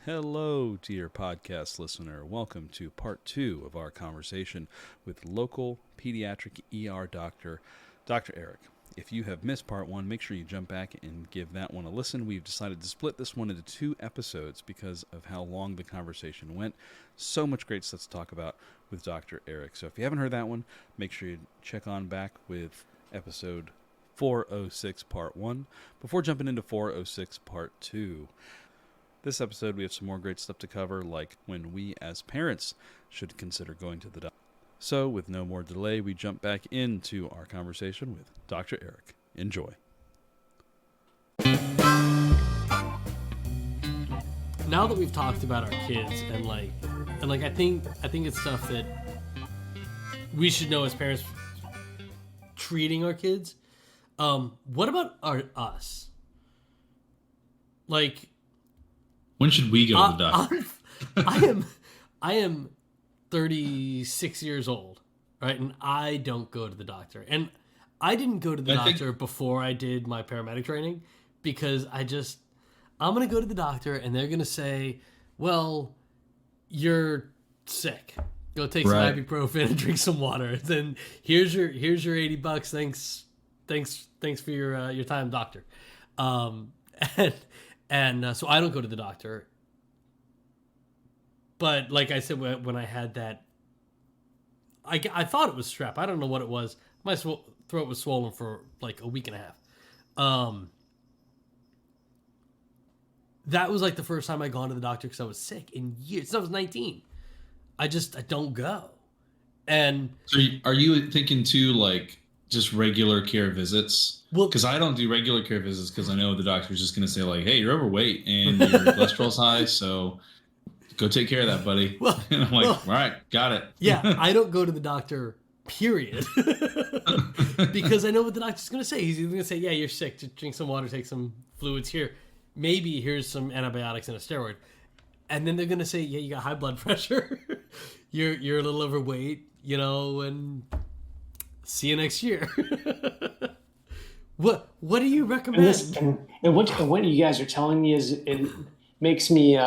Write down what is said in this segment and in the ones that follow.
Hello, dear podcast listener. Welcome to part 2 of our conversation with local pediatric ER doctor, Dr. Eric. If you have missed part 1, make sure you jump back and give that one a listen. We've decided to split this one into 2 episodes because of how long the conversation went. So much great stuff to talk about with Dr. Eric. So if you haven't heard that one, make sure you check on back with episode 406 part 1 before jumping into 406 part 2. This episode, we have some more great stuff to cover, like when we as parents should consider going to the doctor. So, with no more delay, we jump back into our conversation with Dr. Eric. Enjoy. Now that we've talked about our kids and I think it's stuff that we should know as parents treating our kids. What about us? Like, when should we go to the doctor? I am 36 years old, right? And I don't go to the doctor. And I didn't go to the doctor before I did my paramedic training because I'm going to go to the doctor and they're going to say, well, you're sick. Go take some ibuprofen and drink some water. Then here's your $80. Thanks for your time, doctor. So I don't go to the doctor. But like I said, when I had that, I thought it was strep. I don't know what it was. My throat was swollen for like a week and a half. That was like the first time I gone to the doctor because I was sick in years. Since I was 19. I don't go. And so are you thinking too, like, just regular care visits? Well, because I don't do regular care visits because I know the doctor's just going to say, like, hey, you're overweight and your cholesterol's high, so go take care of that, buddy. Well, and I'm like, all right, got it. Yeah, I don't go to the doctor, period. Because I know what the doctor's going to say. He's either going to say, yeah, you're sick, just drink some water, take some fluids here. Maybe here's some antibiotics and a steroid. And then they're going to say, yeah, you got high blood pressure. You're a little overweight, and see you next year. What do you recommend? And what you guys are telling me is it makes me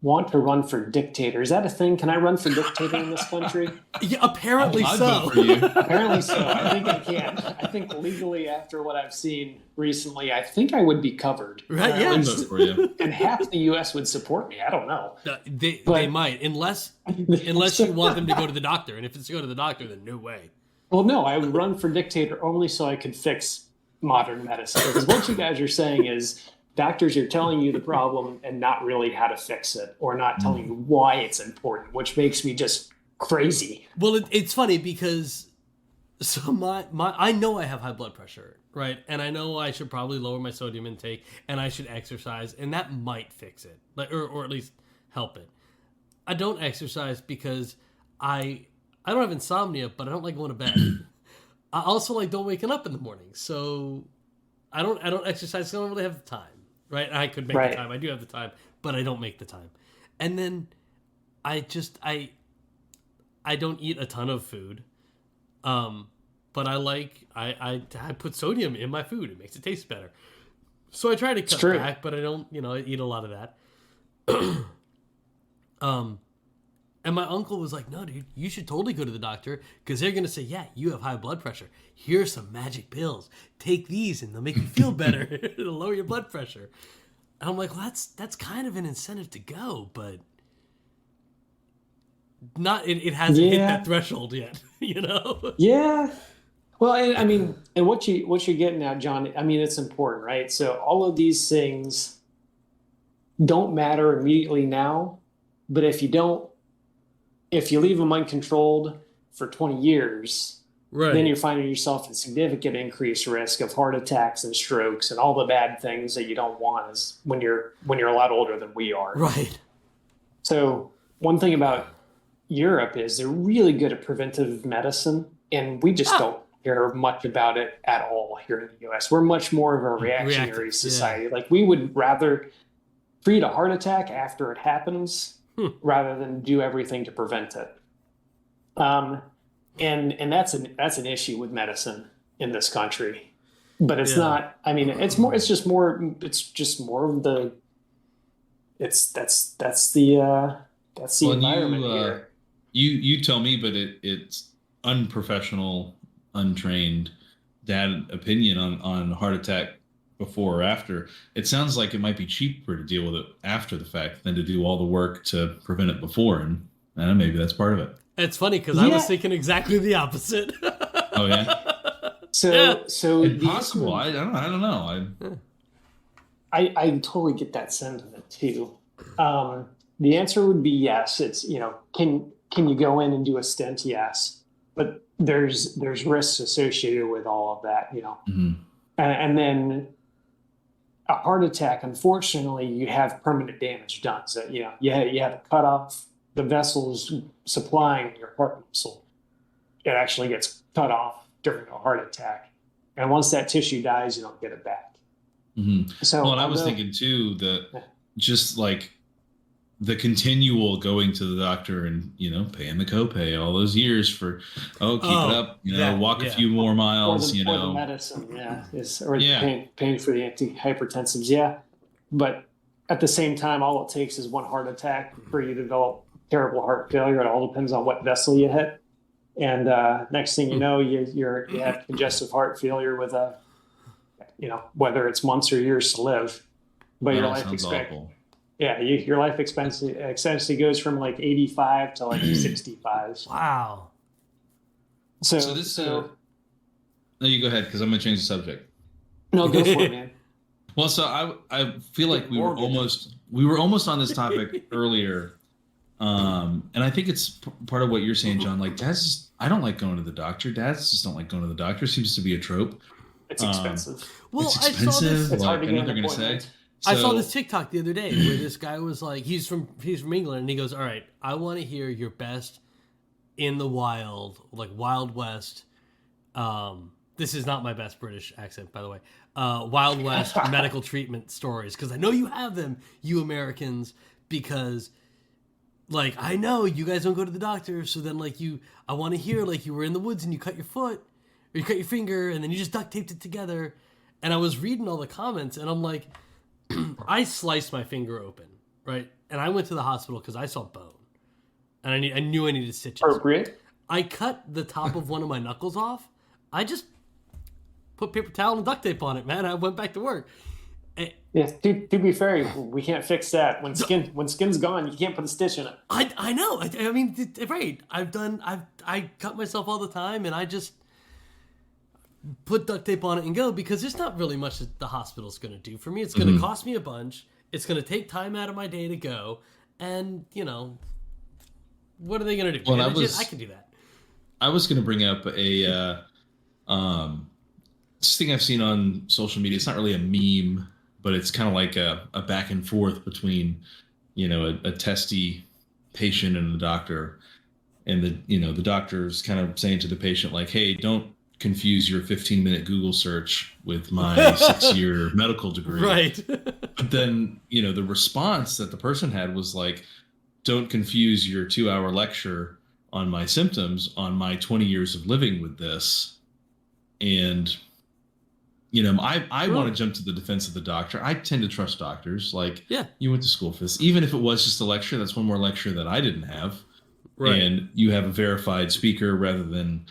want to run for dictator. Is that a thing? Can I run for dictator in this country? Yeah, apparently I'd so. vote for you. Apparently so. I think I can. I think legally, after what I've seen recently, I think I would be covered. Right? Yeah. I'd vote for you. And half the U.S. would support me. I don't know. They might, unless you want them to go to the doctor. And if it's to go to the doctor, then no way. Well, no, I would run for dictator only so I could fix modern medicine. Because what you guys are saying is doctors are telling you the problem and not really how to fix it, or not telling you why it's important, which makes me just crazy. Well, it's funny because I know I have high blood pressure, right? And I know I should probably lower my sodium intake and I should exercise, and that might fix it, or at least help it. I don't exercise because I don't have insomnia, but I don't like going to bed. I also don't waking up in the morning, so I don't exercise because I don't really have the time. Right, I could make the time. I do have the time, but I don't make the time. And then I don't eat a ton of food, but I put sodium in my food. It makes it taste better. So I try to cut back, but I don't I eat a lot of that. And my uncle was like, no, dude, you should totally go to the doctor because they're going to say, yeah, you have high blood pressure. Here's some magic pills. Take these and they'll make you feel better. It'll lower your blood pressure. And I'm like, well, that's kind of an incentive to go, but it hasn't hit that threshold yet, Yeah. Well, and what you're getting at, John, it's important, right? So all of these things don't matter immediately now, but if you leave them uncontrolled for 20 years, then you're finding yourself in significant increased risk of heart attacks and strokes and all the bad things that you don't want as when you're a lot older than we are. Right. So one thing about Europe is they're really good at preventive medicine, and we just don't hear much about it at all here in the U.S. We're much more of a reactionary society. Yeah. Like, we would rather treat a heart attack after it happens rather than do everything to prevent it. And that's an issue with medicine in this country. But it's not, it's just more of the that's the environment here. You tell me, but it's unprofessional, untrained dad opinion on heart attack before or after. It sounds like it might be cheaper to deal with it after the fact than to do all the work to prevent it before, and I don't know, maybe that's part of it. It's funny because I was thinking exactly the opposite. Oh yeah. So it's possible. I don't know. I totally get that sentiment too. The answer would be yes. It's, can you go in and do a stent? Yes, but there's risks associated with all of that, Mm-hmm. And then a heart attack. Unfortunately, you have permanent damage done. So you have to cut off the vessels supplying your heart muscle. It actually gets cut off during a heart attack, and once that tissue dies, you don't get it back. Mm-hmm. So, and I was thinking too that just like the continual going to the doctor and paying the copay all those years for keep it up, walk a few more miles, or the medicine, paying for the antihypertensives, but at the same time, all it takes is one heart attack for you to develop terrible heart failure. It all depends on what vessel you hit, and next thing you know, you have congestive heart failure with whether it's months or years to live, but your life expectancy. Yeah, your life expectancy goes from like 85 to like 65. Wow. So no, you go ahead because I'm gonna change the subject. No, go for it, man. Well, so I feel like we were almost on this topic earlier, and I think it's part of what you're saying, John. Like, I don't like going to the doctor. Dads just don't like going to the doctor. Seems to be a trope. It's expensive. Well, it's expensive. It's hard to get I know they're an going to say. appointment. I saw this TikTok the other day where this guy was like, he's from England, and he goes, "All right, I want to hear your best in the wild, like Wild West." This is not my best British accent, by the way. Wild West medical treatment stories, because I know you have them, you Americans, because like I know you guys don't go to the doctor, so then I want to hear like you were in the woods and you cut your foot or you cut your finger and then you just duct taped it together. And I was reading all the comments and I'm like, I sliced my finger open, right? And I went to the hospital because I saw bone, and I knew I needed stitches. Appropriate. I cut the top of one of my knuckles off. I just put paper towel and duct tape on it, man. I went back to work. Yeah, to be fair, we can't fix that. When skin's gone, you can't put a stitch in it. I know. I mean, right? I cut myself all the time, and I just put duct tape on it and go, because there's not really much that the hospital's going to do for me. It's going to cost me a bunch. It's going to take time out of my day to go. And, what are they going to do? Well, I can do that. I was going to bring up a this thing I've seen on social media. It's not really a meme, but it's kind of like a back and forth between, a testy patient and the doctor. And the doctor's kind of saying to the patient, like, hey, don't confuse your 15-minute Google search with my 6-year medical degree. Right. But then, the response that the person had was like, don't confuse your 2-hour lecture on my symptoms on my 20 years of living with this. And, I want to jump to the defense of the doctor. I tend to trust doctors. Like, you went to school for this. Even if it was just a lecture, that's one more lecture that I didn't have. Right. And you have a verified speaker rather than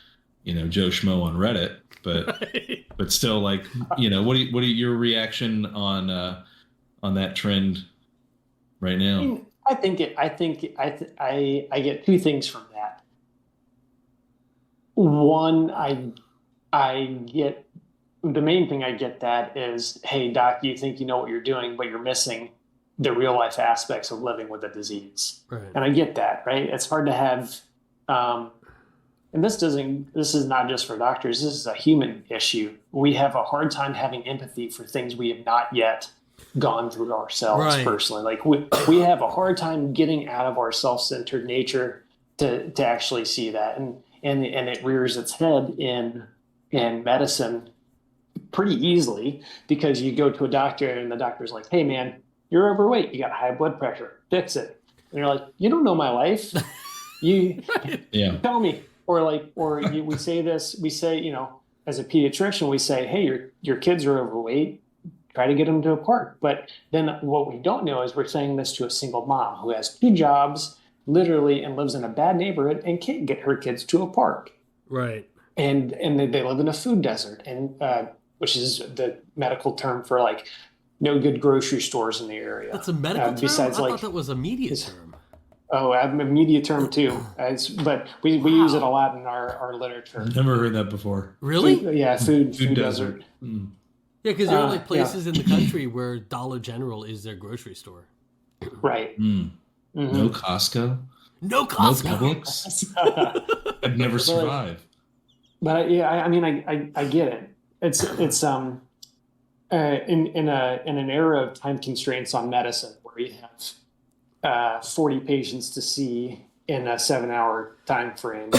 Joe Schmo on Reddit, but still, like, what are your reaction on that trend right now? I get two things from that. One, I get the main thing I get that is, hey doc, you think you know what you're doing, but you're missing the real life aspects of living with a disease. Right. And I get that, right? It's hard to have, and this is not just for doctors. This is a human issue. We have a hard time having empathy for things we have not yet gone through ourselves personally. Like we have a hard time getting out of our self-centered nature to actually see that. And it rears its head in medicine pretty easily, because you go to a doctor and the doctor's like, hey man, you're overweight. You got high blood pressure. Fix it. And you're like, you don't know my life. You tell me. We say, as a pediatrician, we say, hey, your kids are overweight. try to get them to a park. But then what we don't know is we're saying this to a single mom who has 2 jobs, literally, and lives in a bad neighborhood and can't get her kids to a park. Right. And they live in a food desert, and which is the medical term for like no good grocery stores in the area. That's a medical term? Besides, I thought that was a media term. Oh, I have a media term too. But we use it a lot in our literature. Never heard that before. Really? Food desert. Mm. Yeah, because there are like places in the country where Dollar General is their grocery store. Right. Mm. Mm-hmm. No Costco? No Costco. No Publix? I'd never survive. But I mean, I get it. It's in an era of time constraints on medicine where you have 40 patients to see in a 7-hour time frame.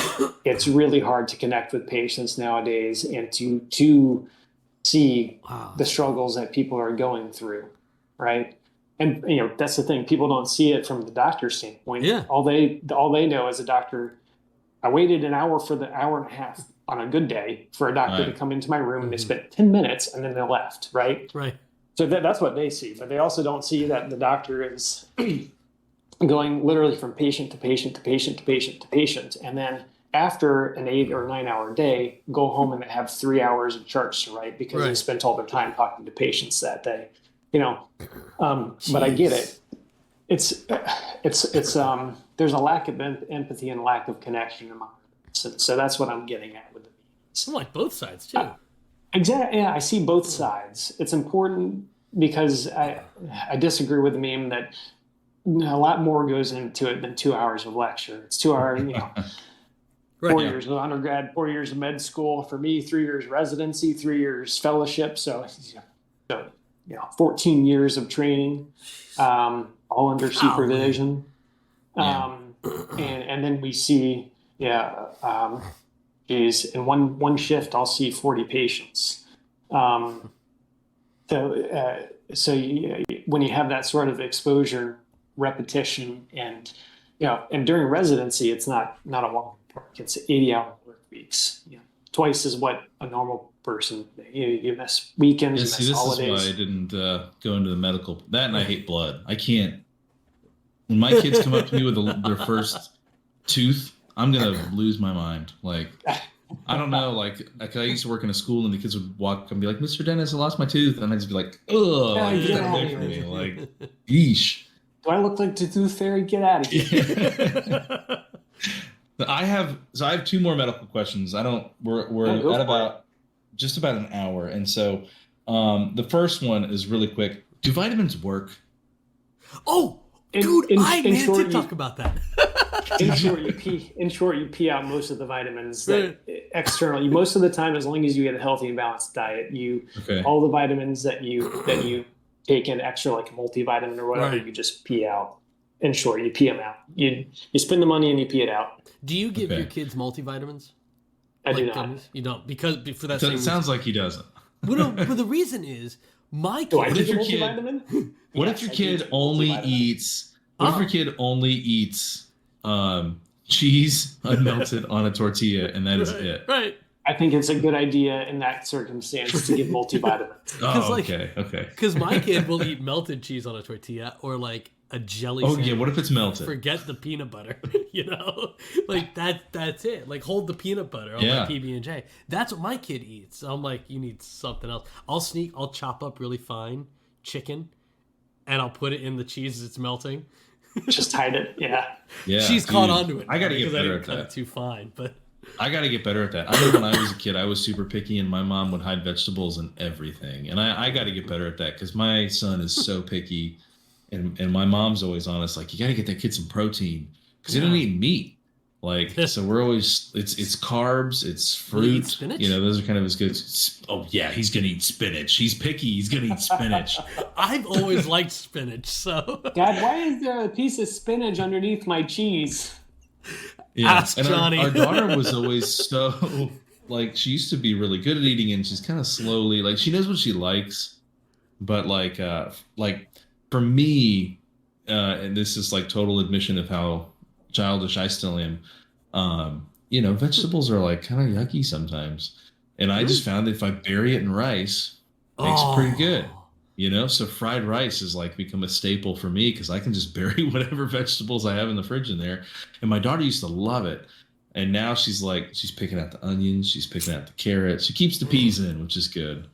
It's really hard to connect with patients nowadays and to see the struggles that people are going through, right? And that's the thing. People don't see it from the doctor's standpoint. Yeah. All they know as a doctor, I waited an hour for the hour and a half on a good day for a doctor to come into my room, and they spent 10 minutes and then they left, right? Right. So that's what they see, but they also don't see that the doctor is going literally from patient to patient to patient to patient to patient, and then after an 8 or 9 hour day, go home and have 3 hours of charts to write because they spent all their time talking to patients that day. But I get it. It's there's a lack of empathy and lack of connection among them. So that's what I'm getting at with the memes. I like both sides too. Exactly. Yeah, I see both sides. It's important because I disagree with the meme that a lot more goes into it than 2 hours of lecture. It's 2 hours, 4 years of undergrad, 4 years of med school. For me, 3 years residency, 3 years fellowship. So 14 years of training, all under supervision. And then we see, in one shift, I'll see 40 patients. So when you have that sort of exposure, repetition, and during residency, it's not a long work. It's 80-hour work weeks. Twice is what a normal person. You miss weekends, you miss holidays. This is why I didn't go into the medical. That, and I hate blood. I can't. When my kids come up to me with their first tooth, I'm gonna lose my mind. Like, I don't know. Like I used to work in a school, and the kids would walk up and be like, "Mr. Dennis, I lost my tooth," and I'd just be like, "Ugh, get away from me!" Like, yeesh. Do I look like the tooth fairy? Get out of here. I have 2 more medical questions. We're at about just about an hour, and so the first one is really quick. Do vitamins work? Oh, dude, I meant to talk about that. In short, you pee out most of the vitamins that externally. Most of the time, as long as you get a healthy and balanced diet, all the vitamins that you take in extra, like a multivitamin or whatever, you just pee out. In short, you pee them out. You spend the money and you pee it out. Do you give your kids multivitamins? I do not. Gummies? You don't, because for that. It sounds like he doesn't. Well, no, but the reason is my kid. What if your kid only eats? What if your kid only eats cheese unmelted on a tortilla, and that is it? Right. I think it's a good idea in that circumstance to give multivitamins. Okay. Because my kid will eat melted cheese on a tortilla or like a jelly. Oh yeah, what if it's melted? Forget the peanut butter. Like that's it. Like hold the peanut butter on my PB&J. That's what my kid eats. So I'm like, you need something else. I'll chop up really fine chicken, and I'll put it in the cheese as it's melting. Just hide it. Yeah. She's caught onto it. I got to get better at cut that. it too fine, but. I got to get better at that. I know when I was a kid, I was super picky, and my mom would hide vegetables and everything. And I got to get better at that because my son is so picky, and my mom's always honest, like, you got to get that kid some protein because he doesn't eat meat. Like, so we're always it's carbs, it's fruit. Spinach? Those are kind of as good. Oh yeah, he's gonna eat spinach. He's picky. He's gonna eat spinach. I've always liked spinach. So Dad, why is there a piece of spinach underneath my cheese? Yeah. Ask and Johnny. Our daughter was always so like she used to be really good at eating, and she's kind of slowly like she knows what she likes, but like for me, and this is like total admission of how childish I still am. Vegetables are like kind of yucky sometimes, and I just found that if I bury it in rice, it makes it pretty good. So fried rice has like become a staple for me because I can just bury whatever vegetables I have in the fridge in there. And my daughter used to love it. And now she's picking out the onions, she's picking out the carrots. She keeps the peas in, which is good.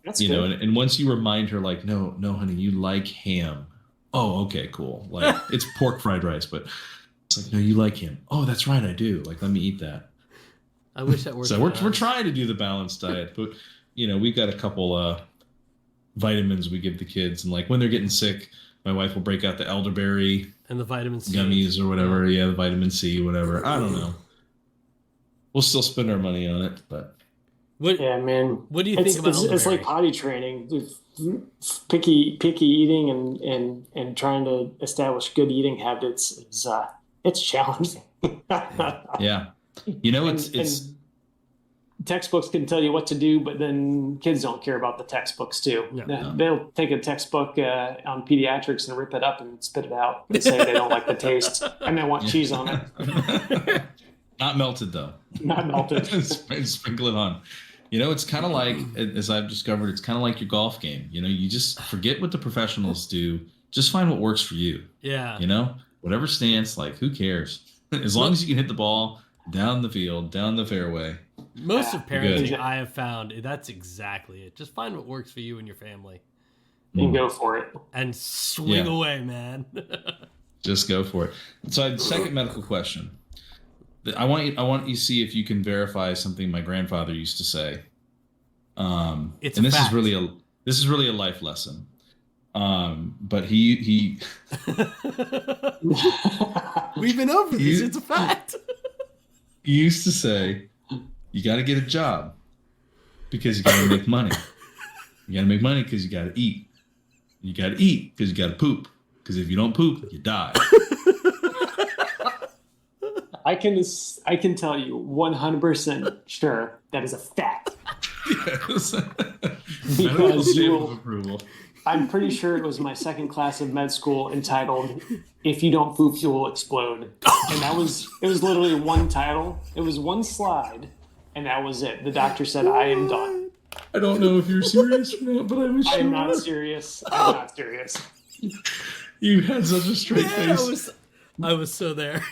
That's you good. know, and once you remind her, like, no, honey, you like ham. Oh, okay, cool. Like, it's pork fried rice, but it's like, no, you like ham. Oh, that's right, I do. Like, let me eat that. I wish that worked. So we're trying to do the balanced diet, but we've got a couple vitamins we give the kids, and like when they're getting sick, my wife will break out the elderberry and the vitamin C gummies or whatever. Yeah, the vitamin C, whatever. I don't know. We'll still spend our money on it, but. Yeah, man. What do you think about it's like potty training, picky eating, and trying to establish good eating habits. It's challenging. Yeah, it's textbooks can tell you what to do, but then kids don't care about the textbooks too. No. They'll take a textbook on pediatrics and rip it up and spit it out and say they don't like the taste and they want cheese on it. Not melted though. Not melted. Sprinkle it on. It's kind of like, as I've discovered, it's kind of like your golf game. You just forget what the professionals do. Just find what works for you. Yeah. Whatever stance, like, who cares? As long as you can hit the ball down the field, down the fairway. Most of parenting I have found, that's exactly it. Just find what works for you and your family. And go for it. And swing away, man. Just go for it. So, second medical question. I want you to see if you can verify something my grandfather used to say. It's and a this fact. is really a life lesson. But he We've been over this. It's a fact. He used to say, you got to get a job because you got to make money. You got to make money because you got to eat. You got to eat because you got to poop. Because if you don't poop, you die. I can tell you 100% sure that is a fact. Yes. Because approval. I'm pretty sure it was my second class of med school entitled "If You Don't Poop, You Will Explode," and it was literally one title. It was one slide, and that was it. The doctor said, "I am done." I don't know if you're serious or not, but I was sure. I'm not serious. I'm not serious. You had such a straight face. I was so there.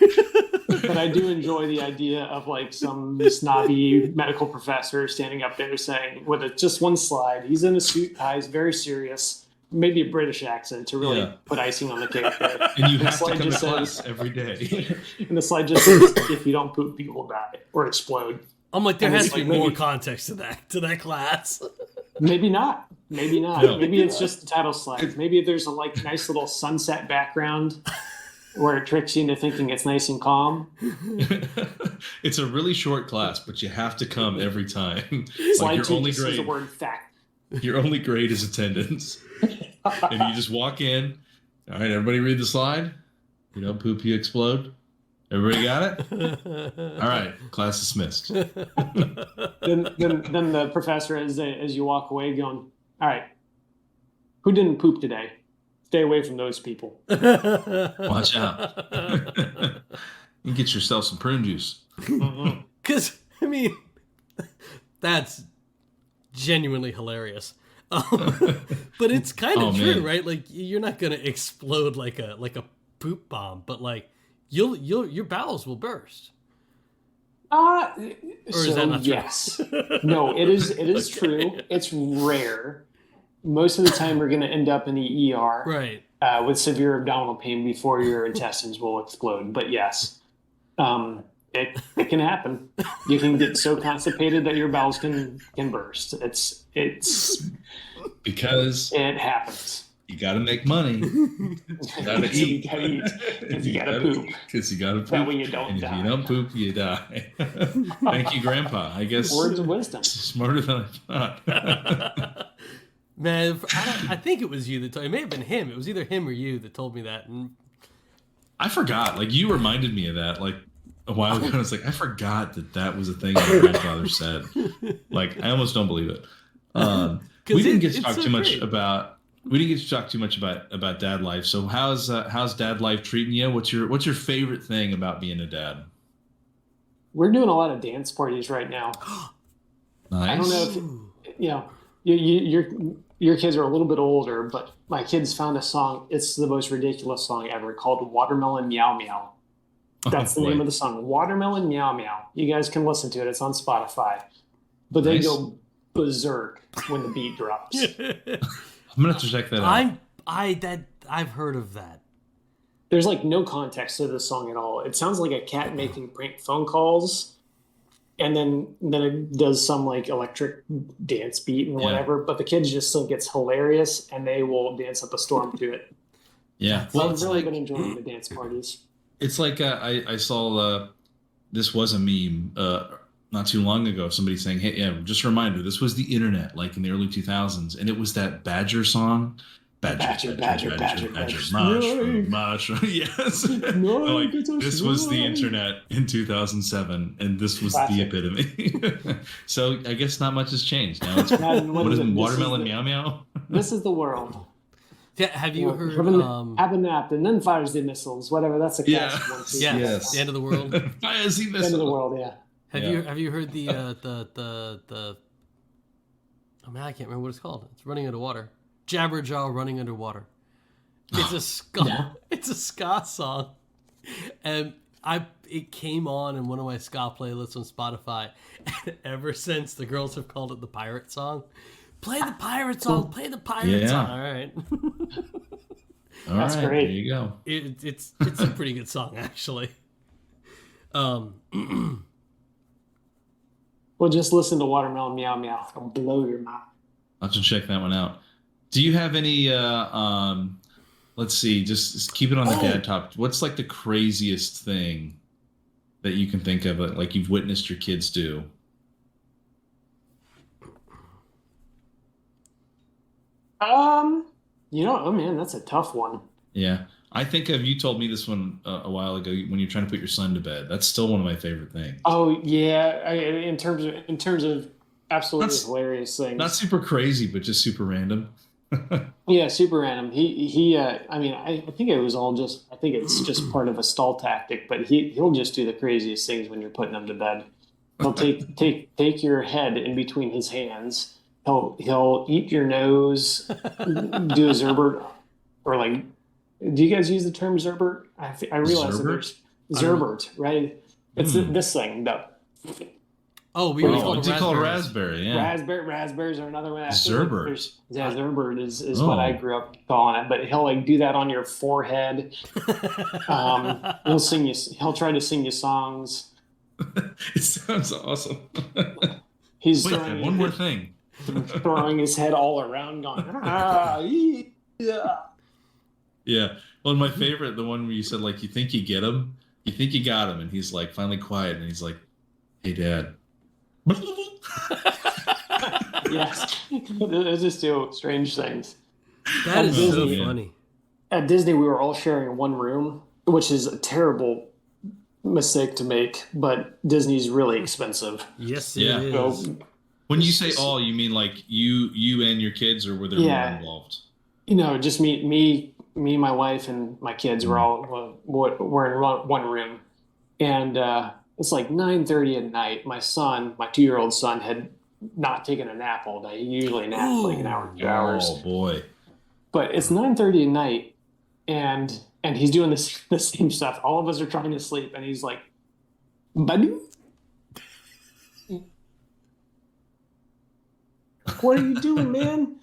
But I do enjoy the idea of like some snobby medical professor standing up there saying, with just one slide, he's in a suit, he's very serious, maybe a British accent to really put icing on the cake there. And you have to come to class every day. And the slide just says, if you don't poop, you will die or explode. I'm like, there has to be more context to that class. Maybe not. Maybe not. No. Maybe it's just the title slide. Maybe there's a nice little sunset background where it tricks you into thinking it's nice and calm. It's a really short class, but you have to come every time. Slide your only grade is the word fact. Your only grade is attendance. And you just walk in. All right, everybody read the slide. You don't poop, you explode. Everybody got it? All right, class dismissed. Then the professor, as you walk away, going, all right, who didn't poop today? Stay away from those people. Watch out. You get yourself some prune juice. Because, I mean, that's genuinely hilarious. But it's kind of true, right? Like, you're not going to explode like a poop bomb, but like, your bowels will burst. Or is that not true? Yes. No, it is true. It's rare. Most of the time, we're going to end up in the ER, right? With severe abdominal pain before your intestines will explode. But yes, it can happen. You can get so constipated that your bowels can burst. It's because it happens. You got to make money. You got to eat. You got to eat. Because you got to poop. Because you got to poop. That way you don't and die. If you don't poop, you die. Thank you, Grandpa. I guess words of wisdom. Smarter than I thought. Man, I think it was you that told me. It may have been him. It was either him or you that told me that. And I forgot. Like, you reminded me of that, like, a while ago. I was like, I forgot that was a thing my grandfather said. Like, I almost don't believe it. We didn't get to talk too much about dad life. So how's dad life treating you? What's your favorite thing about being a dad? We're doing a lot of dance parties right now. Nice. I don't know if you're your kids are a little bit older, but my kids found a song. It's the most ridiculous song ever called Watermelon Meow Meow. That's the name of the song. Watermelon Meow Meow. You guys can listen to it. It's on Spotify. But they go berserk when the beat drops. I'm gonna have to check that out. I've heard of that. There's like no context to this song at all. It sounds like a cat making prank phone calls, and then it does some like electric dance beat and whatever. But the kids just think it's hilarious, and they will dance up a storm to it. Yeah, well, I've really been enjoying the dance parties. It's like I saw this was a meme not too long ago. Somebody saying, "Hey, yeah, just a reminder, this was the internet, like in the early 2000s," and it was that Badger song. Badger, mushroom. Yes. No, like, this was the internet in 2007, and this was the epitome. So I guess not much has changed. Now it's what is it? Watermelon Meow Meow. This is the world. Yeah, have you heard? Have a nap and then fires the missiles. Whatever. That's a classic one too. Yes. The end of the world. Fires the missile. End of the world. Yeah. Have you heard the oh man, I can't remember what it's called. It's running underwater. Jabberjaw running underwater. It's a ska. It's a ska song, and it came on in one of my ska playlists on Spotify. And ever since, the girls have called it the pirate song. Play the pirate song. Play the pirate song. All right. That's great. There you go. It's a pretty good song actually. Well, just listen to Watermelon Meow Meow. It'll blow your mind. I'll have to check that one out. Do you have any, let's see, just keep it on the dad top. What's like the craziest thing that you can think of, like you've witnessed your kids do? Oh man, that's a tough one. Yeah. I think you told me this one a while ago when you're trying to put your son to bed. That's still one of my favorite things. Oh yeah. In terms of absolutely hilarious things. Not super crazy, but just super random. Yeah, super random. He I mean, I think it's just part of a stall tactic, but he'll just do the craziest things when you're putting him to bed. He'll take your head in between his hands. He'll eat your nose, do a Zerbert, or like, do you guys use the term Zerbert? I realize that there's Zerbert, right? It's this thing, though. Oh, we call it raspberry. Yeah, raspberries are another one. Zerbert. Yeah, Zerbert is what I grew up calling it. But he'll like do that on your forehead. He'll try to sing you songs. It sounds awesome. He's one more thing. Throwing his head all around, going yeah. Yeah. Well, my favorite, the one where you said like you think you get him, you think you got him, and he's like finally quiet, and he's like, "Hey, Dad." Yes, they just do strange things. That is so funny. At Disney, we were all sharing one room, which is a terrible mistake to make, but Disney's really expensive. Yes, it is. So, when you say all, you mean like you and your kids, or were there more involved? Just me, my wife, and my kids were all we're in one room, and it's like 9:30 at night. My 2-year-old son, had not taken a nap all day. He usually naps like an hour, 2 hours. Oh boy! But it's 9:30 at night, and he's doing the same stuff. All of us are trying to sleep, and he's like, "Buddy, what are you doing, man?"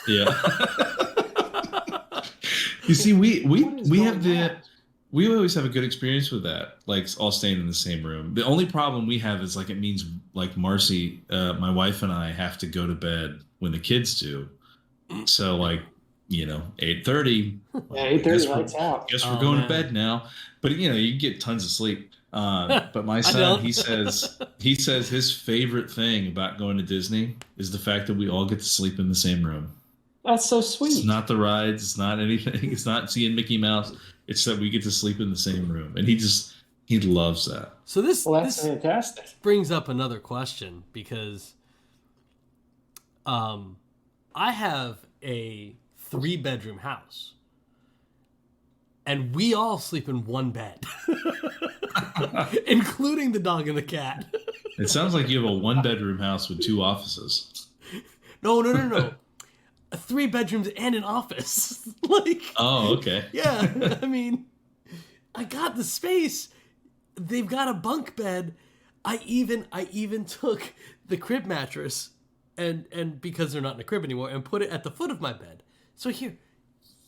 Yeah. You see, we always have a good experience with that, like all staying in the same room. The only problem we have is like it means like Marcy, my wife, and I have to go to bed when the kids do. So like 8:30. Yeah, 8:30 lights out. Guess we're going to bed now. But you get tons of sleep. But my son, he says his favorite thing about going to Disney is the fact that we all get to sleep in the same room. That's so sweet. It's not the rides. It's not anything. It's not seeing Mickey Mouse. It's that we get to sleep in the same room, and he loves that. So that's fantastic. Brings up another question, because I have a 3-bedroom house, and we all sleep in one bed, including the dog and the cat. It sounds like you have a 1-bedroom house with 2 offices. No. 3 bedrooms and an office. Like, Oh, okay. yeah. I mean, I got the space. They've got a bunk bed. I even took the crib mattress and because they're not in a crib anymore, and put it at the foot of my bed. So here,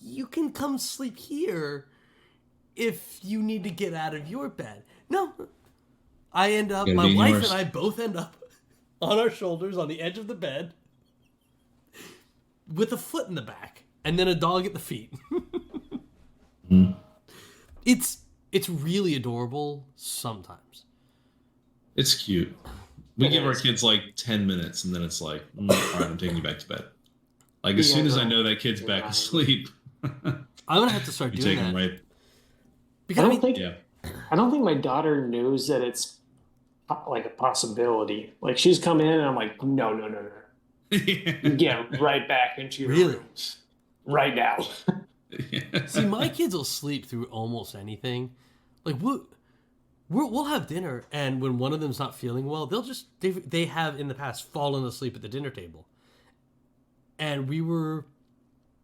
you can come sleep here if you need to get out of your bed. No. I end up, my wife and I both end up on our shoulders on the edge of the bed with a foot in the back and then a dog at the feet. It's really adorable sometimes. It's cute. We give our kids like 10 minutes and then it's like, all right, I'm taking you back to bed. Like as soon as I know that kid's back asleep, I'm gonna have to start doing that. Right. Because I don't think my daughter knows that it's like a possibility. Like she's come in and I'm like, no. Get right back into your rooms right now. See, my kids will sleep through almost anything. Like we'll have dinner, and when one of them's not feeling well, they have in the past fallen asleep at the dinner table. And we were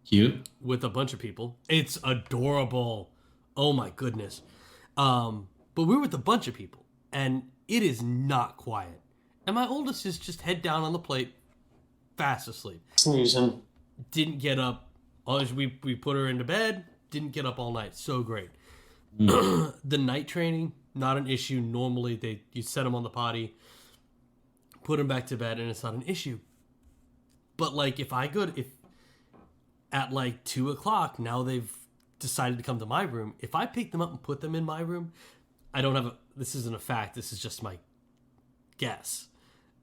cute with a bunch of people. It's adorable. Oh my goodness. But we were with a bunch of people, and it is not quiet. And my oldest is just head down on the plate, fast asleep. Snoozing. Didn't get up. We put her into bed. Didn't get up all night. So great. The night training, not an issue. Normally, you set them on the potty, put them back to bed, and it's not an issue. But like if at like 2:00, now they've decided to come to my room. If I pick them up and put them in my room, this isn't a fact. This is just my guess.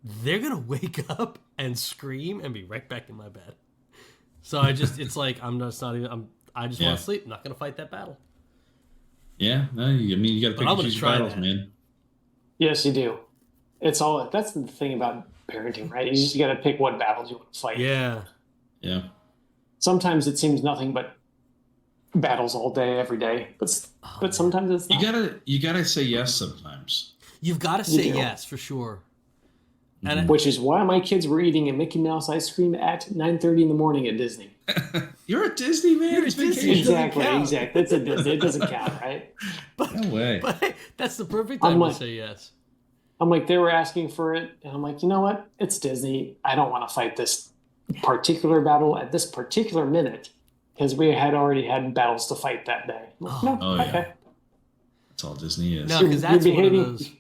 They're gonna wake up and scream and be right back in my bed. So I just I just want to sleep. I'm not gonna fight that battle. Yeah, no, you got to pick and choose your battles, man. Yes, you do. That's the thing about parenting, right? You just got to pick what battles you want to fight. Yeah. Yeah. Sometimes it seems nothing but battles all day, every day, but sometimes it's not. You gotta say yes sometimes. You've got to say yes for sure. And which is why my kids were eating a Mickey Mouse ice cream at 9:30 in the morning at Disney. You're a Disney man. You're a Disney. Exactly. It's a Disney. It doesn't count, right? No way. But that's the perfect time to say yes. I'm like, they were asking for it, and I'm like, you know what? It's Disney. I don't want to fight this particular battle at this particular minute because we had already had battles to fight that day. Okay. Yeah. That's all Disney is. No, because that's one of those.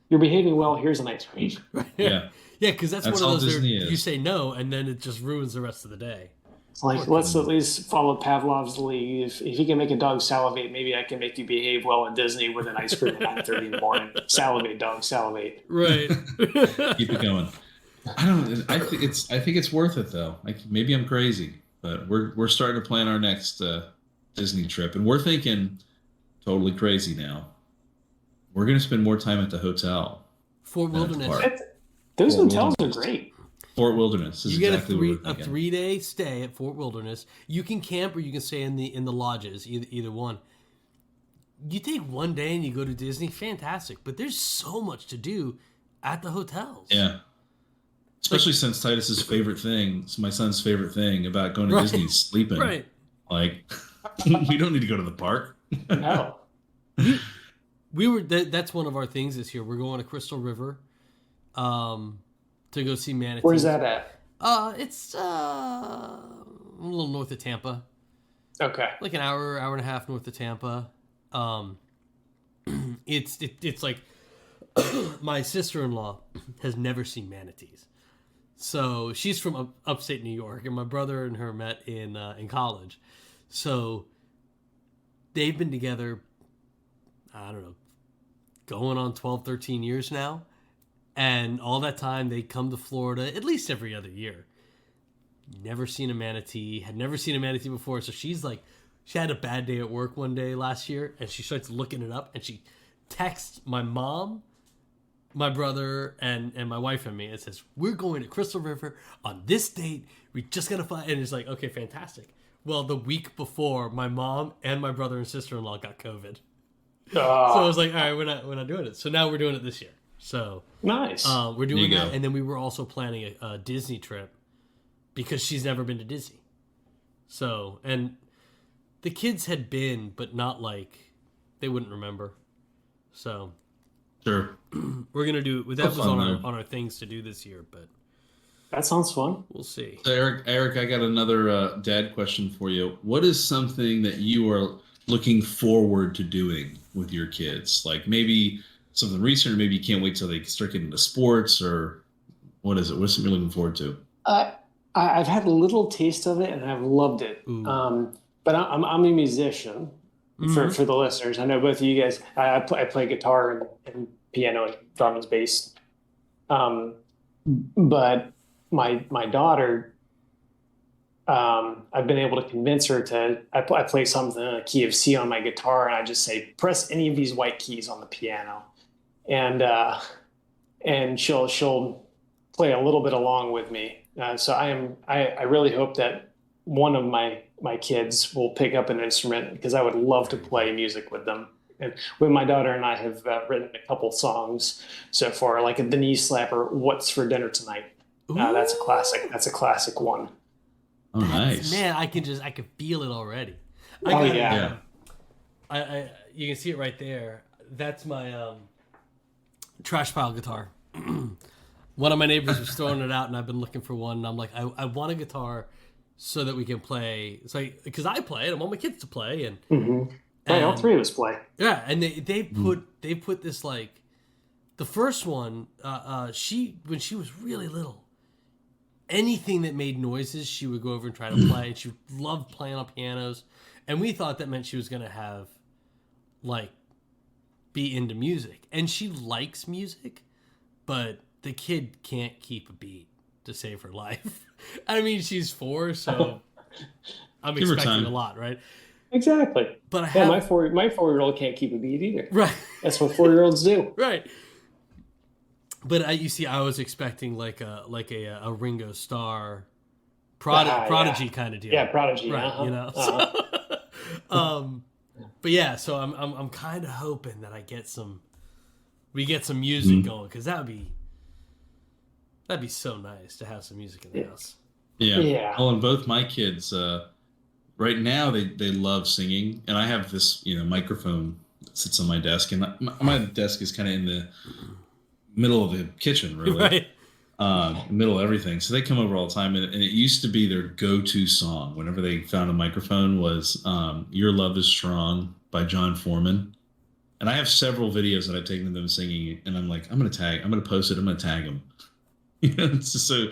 You're behaving well. Here's an ice cream. Yeah. Yeah, because that's one of those where Disney is. you say no, and then it just ruins the rest of the day. It's like, let's at least follow Pavlov's lead. If he can make a dog salivate, maybe I can make you behave well at Disney with an ice cream at 9:30 in the morning. Salivate, dog, salivate. Right. Keep it going. I think it's worth it though. Maybe I'm crazy, but we're starting to plan our next Disney trip, and we're thinking totally crazy now. We're going to spend more time at the hotel. Fort Wilderness. Those hotels are great. Fort Wilderness is exactly what we're thinking. A 3-day stay at Fort Wilderness. You can camp or you can stay in the lodges, either one. You take one day and you go to Disney, fantastic. But there's so much to do at the hotels. Yeah. Especially since Titus's favorite thing, my son's favorite thing about going to Disney is sleeping. Right. Like, we don't need to go to the park. No. That's one of our things this year. We're going to Crystal River to go see manatees. Where's that at? It's a little north of Tampa. Okay. Like an hour and a half north of Tampa. It's like my sister-in-law has never seen manatees. So she's from upstate New York, and my brother and her met in college. So they've been together, I don't know, going on 12, 13 years now. And all that time, they come to Florida at least every other year. Never seen a manatee, had never seen a manatee before. So she's like, she had a bad day at work one day last year, and she starts looking it up, and she texts my mom, my brother, and my wife and me. It says, we're going to Crystal River on this date. We just got to fly. And it's like, okay, fantastic. Well, the week before, my mom and my brother and sister-in-law got COVID. So I was like, all right, we're not doing it. So now we're doing it this year. So nice. We're doing that, and then we were also planning a Disney trip because she's never been to Disney. So, and the kids had been, but not like they wouldn't remember. So, Sure. we're gonna do. That was on our things to do this year, but That sounds fun. we'll see. So Eric, I got another dad question for you. What is something that you are looking forward to doing with your kids? Like maybe something recent, or maybe you can't wait till they start getting into sports, or what is it? What's something you're looking forward to? I've had a little taste of it and I've loved it. But I'm a musician. For the listeners, I know both of you guys. I play guitar and piano and drum and bass. But my daughter, I've been able to convince her to. I play something in a key of C on my guitar, and I just say, press any of these white keys on the piano, and she'll play a little bit along with me. So I really hope that one of my kids will pick up an instrument, because I would love to play music with them. And with my daughter and I have written a couple songs so far, like the knee slapper, "What's for Dinner Tonight." That's a classic. That's a classic one. Oh, nice. Man, I can feel it already. Yeah. You can see it right there. That's my trash pile guitar. One of my neighbors was throwing it out, and I've been looking for one. And I'm like, I want a guitar so that we can play. It's like, because I play it, I want my kids to play, and Right, all three of us play. Yeah, and they put this, like, the first one. When she was really little, anything that made noises, she would go over and try to play. And she loved playing on pianos, and we thought that meant she was gonna have, like, be into music, and she likes music, but the kid can't keep a beat to save her life. I mean, she's 4, so I'm expecting a lot, right? Exactly. But my 4-year-old can't keep a beat either. Right. That's what 4-year-olds do. Right. But you see, I was expecting like a Ringo Starr Prodigy kind of deal. Yeah, Prodigy. Right. You know. But yeah, so I'm kind of hoping that we get some music going, because that'd be so nice to have some music in the house. Yeah. Well, and both my kids, right now they love singing, and I have this microphone that sits on my desk, and my desk is kind of in the middle of the kitchen, really, right. Middle of everything. So they come over all the time, and it used to be their go-to song whenever they found a microphone was "Your Love Is Strong" by John Foreman. And I have several videos that I've taken them singing, and I'm like, I'm gonna post it, I'm gonna tag them. So,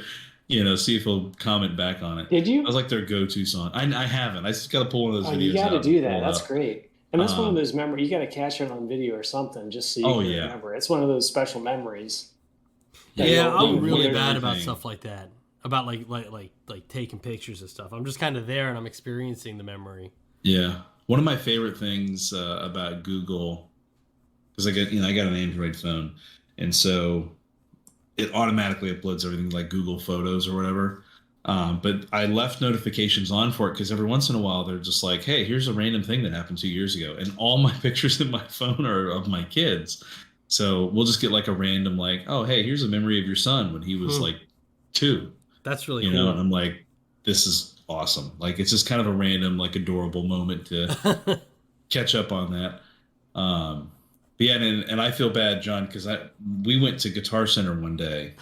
see if he'll comment back on it. Did you? I was like their go-to song. I haven't. I just got to pull one of those videos. You got to do that. That's up. Great. And that's one of those memories. You got to catch it on video or something, just so you can remember. It's one of those special memories. Yeah, I'm really bad about stuff like that. About like taking pictures and stuff. I'm just kind of there, and I'm experiencing the memory. Yeah, one of my favorite things about Google, because I got an Android phone, and so it automatically uploads everything like Google Photos or whatever. But I left notifications on for it, because every once in a while they're just like, hey, here's a random thing that happened 2 years ago. And all my pictures in my phone are of my kids. So we'll just get like a random, like, oh, hey, here's a memory of your son when he was like 2. That's really cool. And I'm like, this is awesome. Like, it's just kind of a random, like, adorable moment to catch up on that. But yeah, and I feel bad, John, because we went to Guitar Center one day,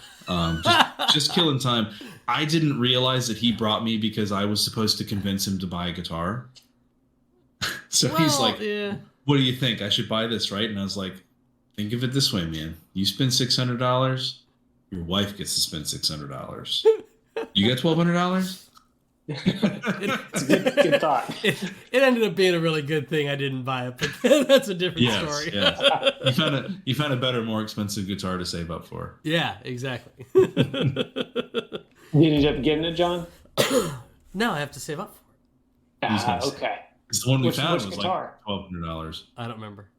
just killing time. I didn't realize that he brought me because I was supposed to convince him to buy a guitar. So he's like, what do you think? I should buy this, right? And I was like, think of it this way, man. You spend $600, your wife gets to spend $600. You get $1,200? It's a good thought. It ended up being a really good thing I didn't buy it, but that's a different story. Yes. You found a better, more expensive guitar to save up for. Yeah, exactly. You ended up getting it, John? No, I have to save up for it. Okay. Because the one we found was guitar? like $1,200. I don't remember.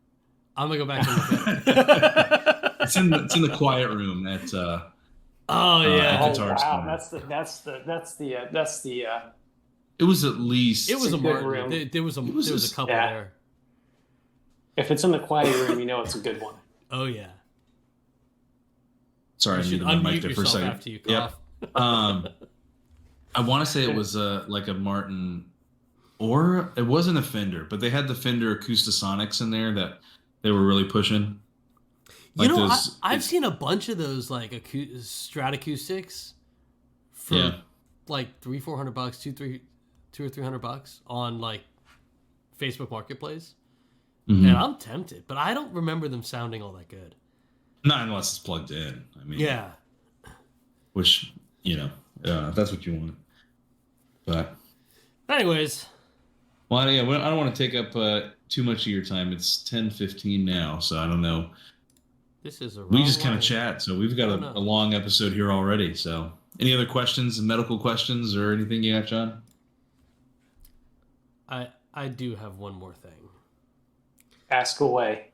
I'm gonna go back and look at it. It's in the quiet room at Guitar wow. Center. That's the. It was at least. It was a Martin. room. There was a couple there. If it's in the quiet room, it's a good one. Oh yeah. Sorry, I needed my mic there for a second. After you cough. Yep. I want to say it was like a Martin, or it wasn't a Fender, but they had the Fender Acoustasonics in there that they were really pushing. You know, I've seen a bunch of those like Strat acoustics for like $300-400, $200 or $300 on like Facebook Marketplace, and I'm tempted, but I don't remember them sounding all that good. Not unless it's plugged in. I mean, yeah. Which if that's what you want. But, anyways, well, yeah, I don't want to take up too much of your time. It's 10:15 now, so I don't know. This is we just kind of chat, so we've got a long episode here already. So, any other questions, medical questions, or anything you got, John? I do have one more thing. Ask away.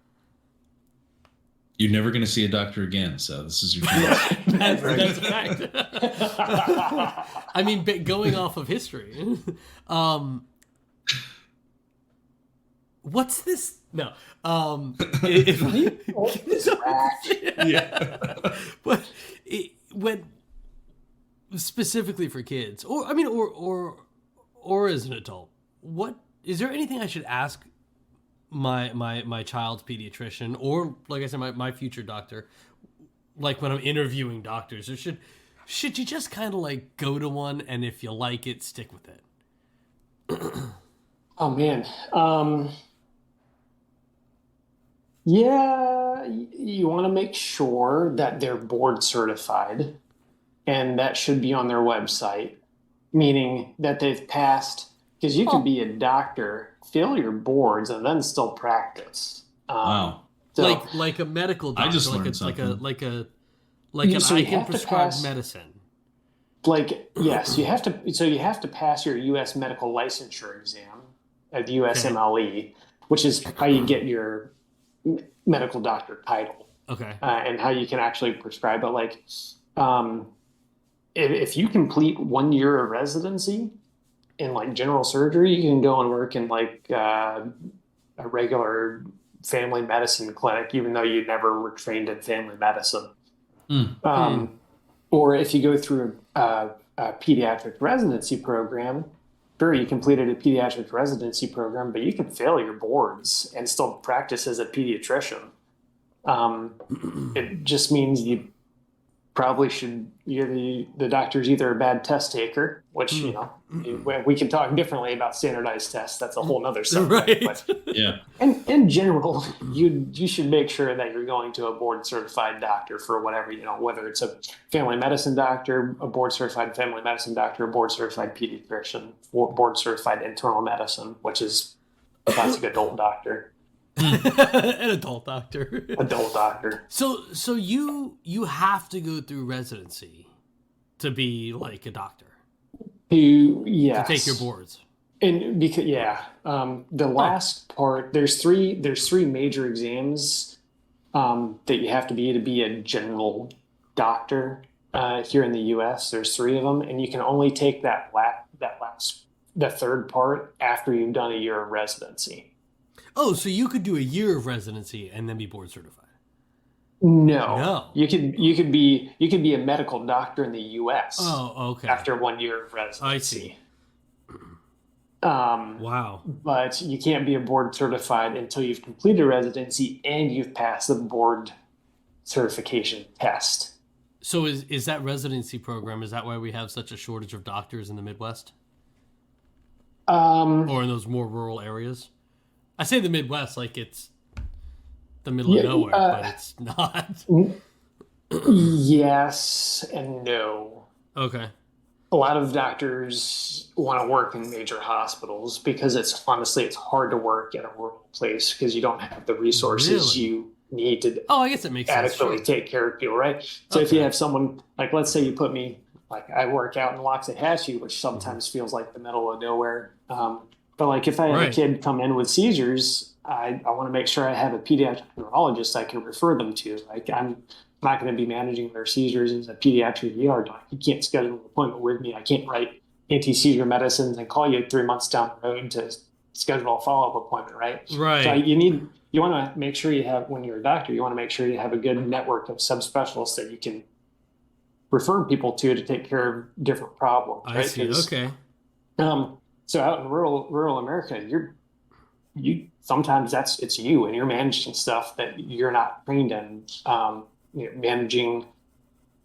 You're never going to see a doctor again, so this is your chance. That's a fact. I mean, going off of history, what's this? No. But when specifically for kids, or I mean, or as an adult, what is there anything I should ask my child's pediatrician, or like I said, my future doctor, like when I'm interviewing doctors, or should you just kind of like go to one, and if you like it, stick with it? Oh man. Yeah, you want to make sure that they're board certified, and that should be on their website, meaning that they've passed, because you can be a doctor, fail your boards, and then still practice. Wow. So, like a medical doctor, I just learned something. like an I can prescribe medicine. Like, yes, you have to pass your U.S. medical licensure exam at the USMLE, which is how you get your medical doctor title. Okay. And how you can actually prescribe. But like, if you complete 1 year of residency in like general surgery, you can go and work in like a regular family medicine clinic, even though you never were trained in family medicine. Or if you go through a pediatric residency program, sure, you completed a pediatric residency program, but you can fail your boards and still practice as a pediatrician. It just means you probably should, the doctor's either a bad test taker, which, we can talk differently about standardized tests. That's a whole nother subject. Right. But, Yeah. and in general, you should make sure that you're going to a board certified doctor for whatever, whether it's a family medicine doctor, a board certified family medicine doctor, a board certified pediatrician, or board certified internal medicine, which is a classic adult doctor. An adult doctor. Adult doctor. So you have to go through residency to be like a doctor. To take your boards. And because the last part, there's three major exams that you have to be a general doctor here in the U.S. There's 3 of them, and you can only take the third part after you've done a year of residency. Oh, so you could do a year of residency and then be board certified? No. You could be a medical doctor in the U.S. Oh, okay. After 1 year of residency. I see. Wow. But you can't be a board certified until you've completed residency and you've passed the board certification test. So is that residency program, is that why we have such a shortage of doctors in the Midwest? Or in those more rural areas? I say the Midwest like it's the middle of nowhere, but it's not. Yes and no. Okay. A lot of doctors want to work in major hospitals because it's hard to work in a rural place because you don't have the resources you need to I guess it makes adequately sense. take care of people, right? So if you have someone, like let's say you put me, like I work out in Loxahatchee, which sometimes feels like the middle of nowhere. But like if I have a kid come in with seizures, I want to make sure I have a pediatric neurologist I can refer them to. Like I'm not going to be managing their seizures as a pediatric ER doc. You can't schedule an appointment with me. I can't write anti-seizure medicines and call you 3 months down the road to schedule a follow-up appointment, right? Right. So you want to make sure you have, when you're a doctor, you want to make sure you have a good network of subspecialists that you can referring people to take care of different problems. I right? see. Okay. So out in rural America, you sometimes it's you, and you're managing stuff that you're not trained in. Managing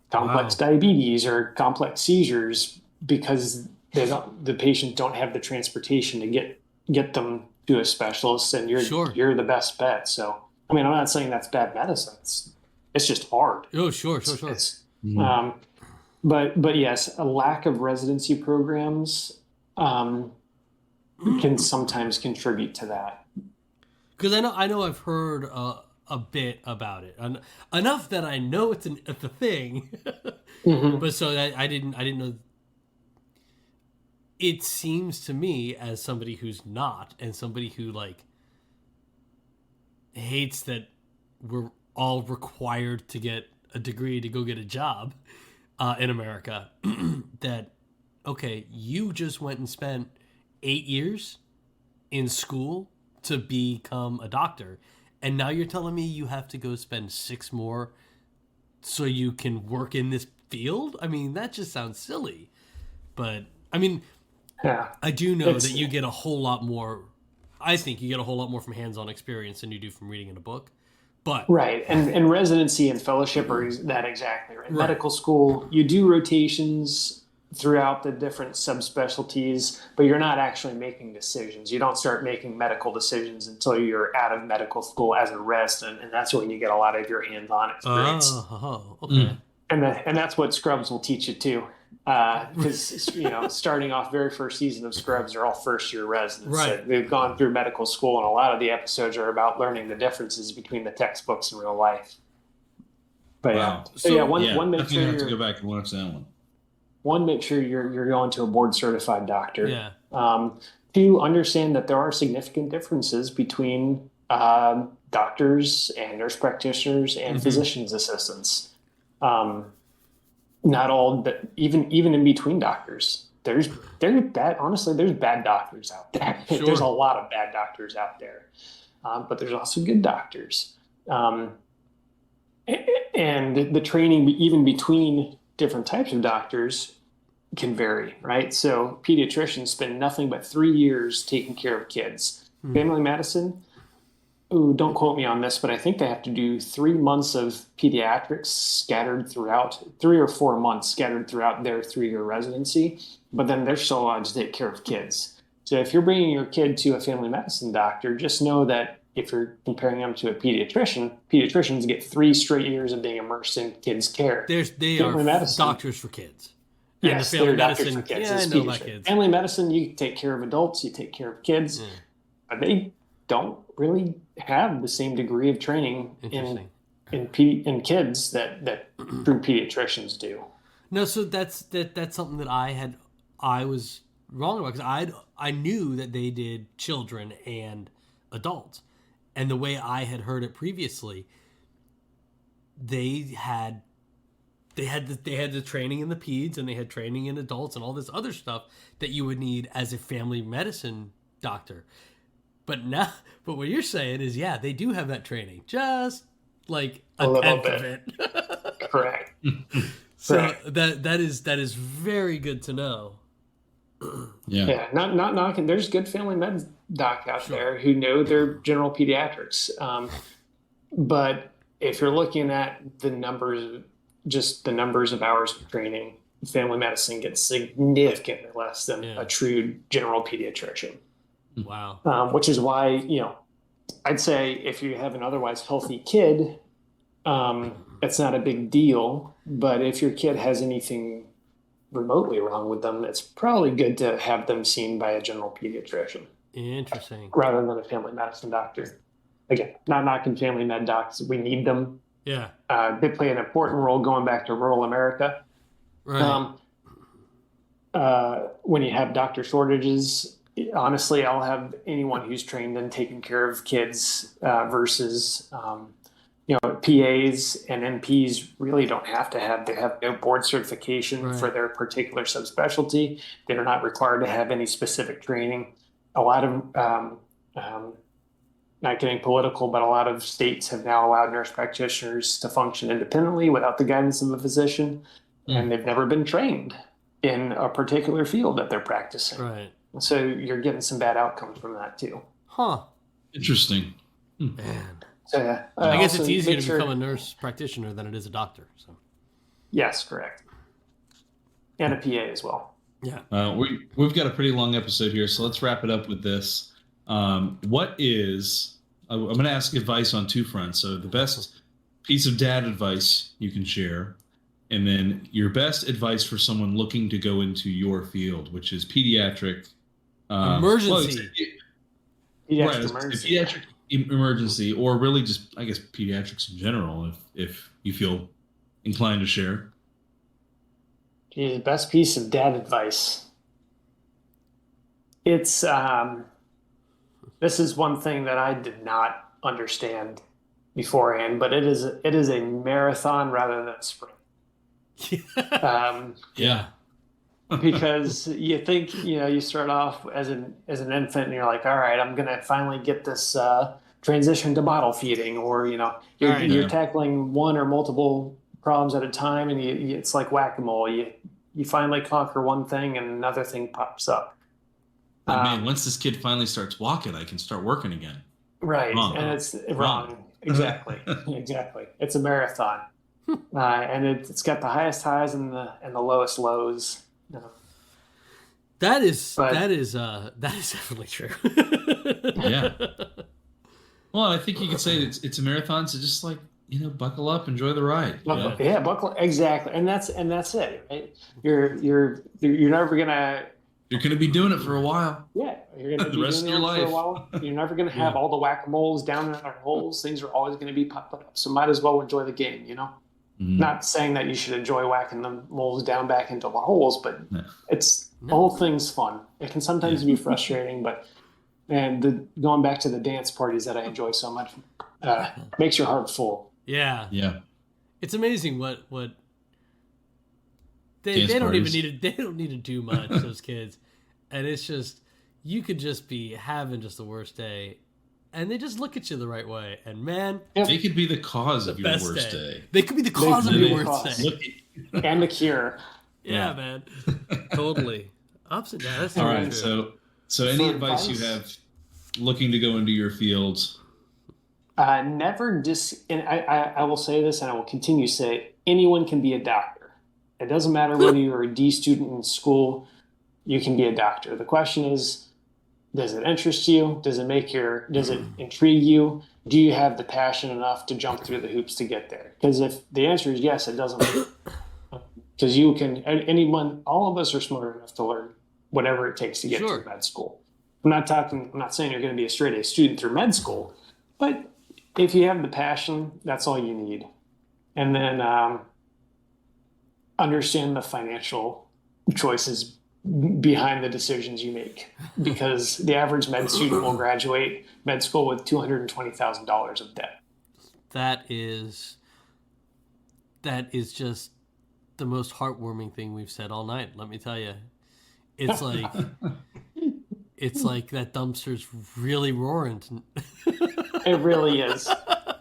complex diabetes or complex seizures because the patients don't have the transportation to get them to a specialist, and you're the best bet. So I mean, I'm not saying that's bad medicine. It's just hard. Oh, sure. But yes, a lack of residency programs can sometimes contribute to that. Because I know I've heard a bit about it, enough that I know it's a thing. But so I didn't know. It seems to me, as somebody who's not, and somebody who like hates that we're all required to get a degree to go get a job in America, that okay, you just went and spent 8 years in school to become a doctor, and now you're telling me you have to go spend 6 more so you can work in this field? I mean, that just sounds silly. But I mean, I do know that you get a whole lot more. I think you get a whole lot more from hands-on experience than you do from reading in a book. But right, and residency and fellowship are that exactly right. Medical school, you do rotations throughout the different subspecialties, but you're not actually making decisions. You don't start making medical decisions until you're out of medical school as a resident, and that's when you get a lot of your hands-on experience. Okay. And that's what Scrubs will teach you too. Because starting off very first season of Scrubs are all first year residents. Right. So they've gone through medical school, and a lot of the episodes are about learning the differences between the textbooks and real life. But wow. One make sure you have to go back and watch that one. One, make sure you're going to a board certified doctor. Yeah. Two, understand that there are significant differences between doctors and nurse practitioners and physician's assistants. Not all, but even in between doctors, there's bad doctors out there. Sure. There's a lot of bad doctors out there, but there's also good doctors. And the training even between different types of doctors can vary, right? So pediatricians spend nothing but 3 years taking care of kids. Family medicine, don't quote me on this, but I think they have to do 3 months of pediatrics scattered throughout 3 or 4 months scattered throughout their 3-year residency. But then they're still allowed to take care of kids. So if you're bringing your kid to a family medicine doctor, just know that if you're comparing them to a pediatrician, pediatricians get 3 straight years of being immersed in kids' care. They are doctors for kids. And yes, the family they're medicine, doctors for kids. Yeah, I know about kids. Family medicine, you take care of adults, you take care of kids, but they don't really have the same degree of training in kids that true pediatricians do. No, so that's something that I was wrong about, because I knew that they did children and adults, and the way I had heard it previously, they had the training in the peds, and they had training in adults and all this other stuff that you would need as a family medicine doctor. But what you're saying is, yeah, they do have that training, just like a tenth of it. Correct. So that is very good to know. Yeah. Not knocking. There's good family med doc out there who know their general pediatrics. But if you're looking at the numbers of hours of training, family medicine gets significantly less than a true general pediatrician. Wow. Which is why, I'd say if you have an otherwise healthy kid, it's not a big deal. But if your kid has anything remotely wrong with them, it's probably good to have them seen by a general pediatrician. Interesting. Rather than a family medicine doctor. Again, not knocking family med docs. We need them. Yeah. They play an important role going back to rural America. Right. When you have doctor shortages, honestly, I'll have anyone who's trained in taking care of kids versus, PAs and NPs really don't have to have. They have no board certification for their particular subspecialty. They're not required to have any specific training. A lot of, not getting political, but a lot of states have now allowed nurse practitioners to function independently without the guidance of a physician. and they've never been trained in a particular field that they're practicing. Right. So you're getting some bad outcomes from that too. Huh. Interesting. Man. So yeah, I guess also it's easier make to become a nurse practitioner than it is a doctor. So. Yes, correct. And a PA as well. Yeah. We've got a pretty long episode here, so let's wrap it up with this. What is... I'm going to ask advice on two fronts. So the best piece of dad advice you can share, and then your best advice for someone looking to go into your field, which is pediatric... emergency. Pediatric emergency, or really just, I guess, pediatrics in general, if you feel inclined to share. The best piece of dad advice. It's this is one thing that I did not understand beforehand, but it is a marathon rather than a sprint. Yeah. Because you think, you start off as an infant and you're like, all right, I'm gonna finally get this transition to bottle feeding, or you're tackling one or multiple problems at a time, and it's like whack-a-mole. You finally conquer one thing and another thing pops up. Man, once this kid finally starts walking, I can start working again. Right, Wrong. and it's wrong. Exactly. It's a marathon, and it's got the highest highs and the lowest lows. That is definitely true. Yeah. Well, I think you could say it's a marathon, so just buckle up, enjoy the ride. Buckle exactly, and that's it. Right? You're never gonna. You're gonna be doing it for a while. Yeah, you're gonna be the rest of doing your it life. for a while. You're never gonna have all the whack-a-moles down in their holes. Things are always gonna be popping up. So might as well enjoy the game. Mm-hmm. Not saying that you should enjoy whacking the moles down back into the holes, but the whole thing's fun. It can sometimes be frustrating, but going back to the dance parties that I enjoy so much, makes your heart full. Yeah. Yeah. It's amazing what they don't even need to do much, those kids. And it's just, you could just be having just the worst day, and they just look at you the right way. And man, they could be the cause of your worst day. They could be the cause of your worst day. And the cure. Yeah, man. Totally. Ups and downs. All right. So any advice you have looking to go into your field? Never and I will say this, and I will continue to say, anyone can be a doctor. It doesn't matter whether you're a D student in school, you can be a doctor. The question is, does it interest you? Does it intrigue you? Do you have the passion enough to jump through the hoops to get there? Because if the answer is yes, it doesn't. Because all of us are smart enough to learn whatever it takes to get through med school. I'm not saying you're going to be a straight A student through med school, but if you have the passion, that's all you need. And then understand the financial choices behind the decisions you make, because the average med student will graduate med school with $220,000 of debt. That is just the most heartwarming thing we've said all night. Let me tell you, it's like that dumpster's really roaring. It really is.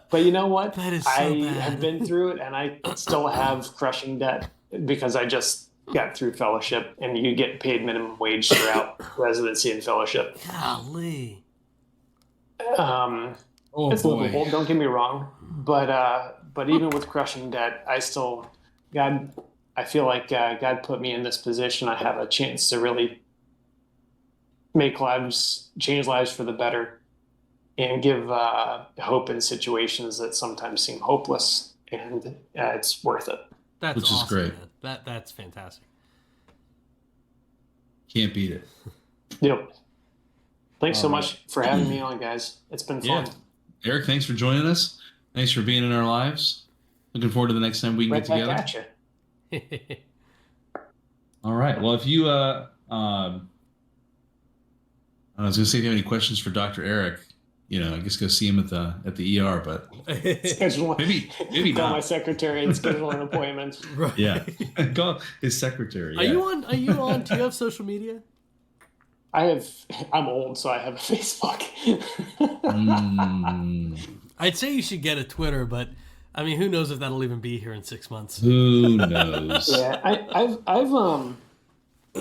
But you know what? That is so I bad. have been through it, and I still have crushing debt because I just got through fellowship, and you get paid minimum wage throughout residency and fellowship. Golly. It's livable, don't get me wrong, but even with crushing debt, I feel like God put me in this position. I have a chance to really change lives for the better, and give hope in situations that sometimes seem hopeless, and it's worth it. Which is awesome, great. Man. That's fantastic. Can't beat it. Yep. Thanks so much for having me on, guys. It's been fun. Yeah. Eric, thanks for joining us. Thanks for being in our lives. Looking forward to the next time we can get together. Back at you. All right. Well, if you, I was going to say, if you have any questions for Dr. Eric, I guess go see him at the ER, but maybe call not. my secretary and schedule an appointment. Right. Yeah, call his secretary. Are you on? Do you have social media? I'm old, so I have a Facebook. I'd say you should get a Twitter, but I mean, who knows if that'll even be here in 6 months? Who knows? Yeah,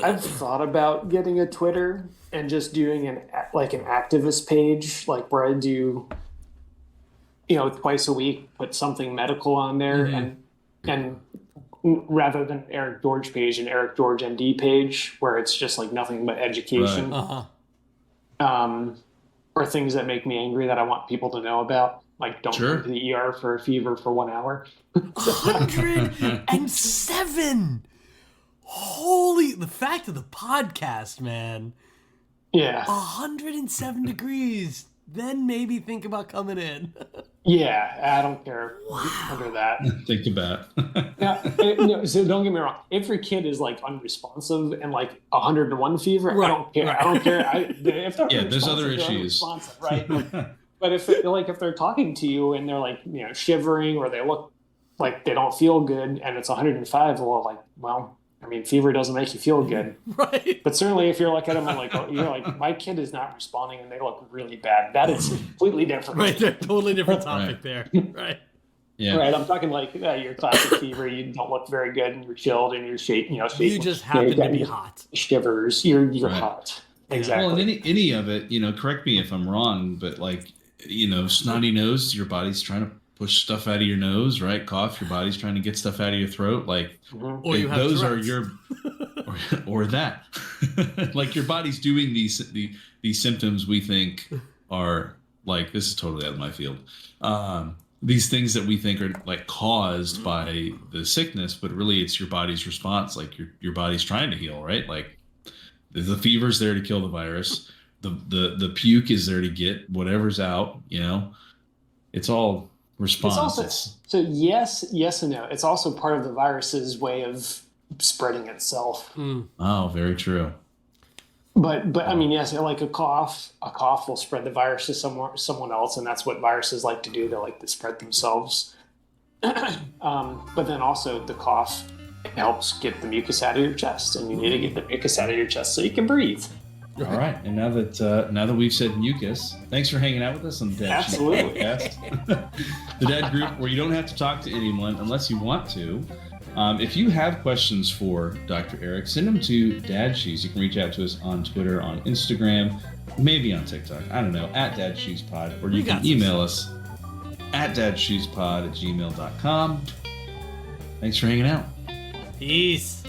I've thought about getting a Twitter and just doing an activist page, like where I do, twice a week, put something medical on there, and rather than Eric George page, an Eric George MD page where it's just like nothing but education, or things that make me angry that I want people to know about. Like, don't go to the ER for a fever for 1 hour. 107! Holy, the fact of the podcast, man. Yeah. 107 degrees. Then maybe think about coming in. Yeah, I don't care under that. Think about so don't get me wrong. If your kid is like unresponsive and like 101 fever, I don't care. I don't care. If they're there's other issues, right? But if they're talking to you and they're like shivering or they look like they don't feel good and it's 105, well, I mean, fever doesn't make you feel good, right? But certainly, if you're like at them, you're like, my kid is not responding, and they look really bad. That is completely different, right? They're totally different topic there, right? Yeah, right. I'm talking like your classic fever. You don't look very good, and you're chilled, and you're shaking. You just happen to be hot. Shivers. You're hot. Exactly. Well, and any of it, correct me if I'm wrong, but snotty nose, your body's trying to push stuff out of your nose, right? Cough, your body's trying to get stuff out of your throat. Like, or you have those Tourette's. are your, or that, like your body's doing these symptoms we think are like, this is totally out of my field. These things that we think are like caused by the sickness, but really it's your body's response. Like your body's trying to heal, right? Like the fever's there to kill the virus. The puke is there to get whatever's out, it's all response. So yes and no. It's also part of the virus's way of spreading itself. Oh, very true. But I mean, yes, like a cough will spread the virus to someone else, and that's what viruses like to do. They like to spread themselves. But then also the cough helps get the mucus out of your chest, and you need to get the mucus out of your chest so you can breathe. All right, and now that we've said mucus, thanks for hanging out with us on the Dad Shoes podcast, the Dad group where you don't have to talk to anyone unless you want to. If you have questions for Dr. Eric, send them to Dad Shoes. You can reach out to us on Twitter, on Instagram, maybe on TikTok. I don't know, at Dad Shoes Pod, or you can email us at dadshoespod@gmail.com. Thanks for hanging out. Peace.